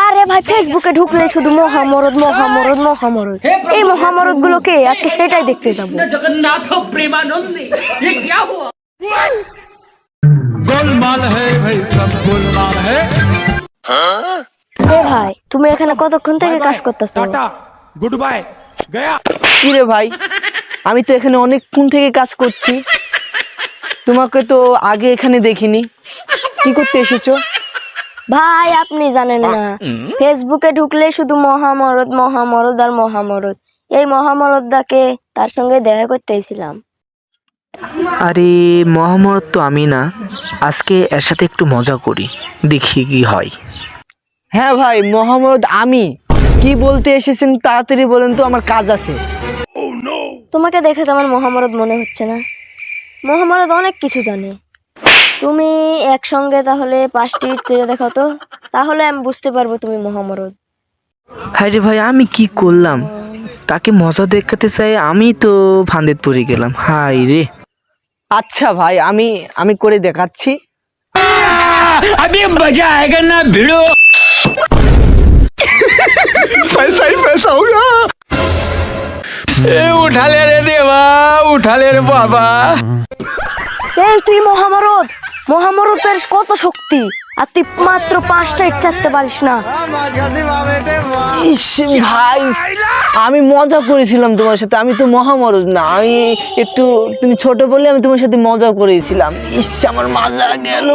আরে ভাই ফেসবুকে ঢুকলে শুধু মহামরদ মহামরদ মহামরদ, এই মহামরদ গুলোকে আজকে সেটাই দেখতে যাবো। जगन्नाथ प्रेमानंदी ये क्या हुआ? गोलमाल है भाई, सब गोलमाल है। এ ভাই তুমি এখানে কতক্ষণ থেকে কাজ করতেছো? टाटा गुड बाय गया। কি রে ভাই, আমি তো এখানে অনেকক্ষণ থেকে কাজ করছি, তোমাকে তো আগে এখানে দেখিনি। কি করতে এসেছো? ভাই আপনি জানেন না, ফেসবুকে ঢুকলে শুধু মহামরদ মহামরদ আর মহামরদ, এই মহামরদটাকে তার সঙ্গে দেখা করতে এসেছিলাম। আরে মহামরদ তো আমি না, আজকে এর সাথে একটু মজা করি, দেখি কি হয়। হ্যাঁ ভাই, মহামরদ আমি। কি বলতে এসেছেন তাড়াতাড়ি বলেন তো, আমার কাজ আছে। তোমাকে দেখে তো আমার মহামরদ মনে হচ্ছে না। মহামরদ অনেক কিছু জানে। তুমি একসঙ্গে তাহলে 5টি চেড়ে দেখাও তো, তাহলে আমি বুঝতে পারবো তুমি মহামরদ। হায় রে ভাই, আমি কি করলাম? তাকে মজা দেখাতে চাই, আমি তো ফান্দেত পড়ে গেলাম। হাই রে। আচ্ছা ভাই, আমি করে দেখাচ্ছি। अभी मजा आएगा ना भिड़ो। पैसा ही पैसा होगा। ए उठा ले रे देवा, उठा ले रे बाबा। এই তুই মহামরদ, মহামরদের কত শক্তি, আর তুই মাত্র 5টা ইট চাটতে পারিস না। ইস ভাই, আমি মজা করেছিলাম তোমার সাথে, আমি তো মহামরদ না। আমি একটু, তুমি ছোট বলে আমি তোমার সাথে মজা করেছিলাম। ইস আমার মজা গেল।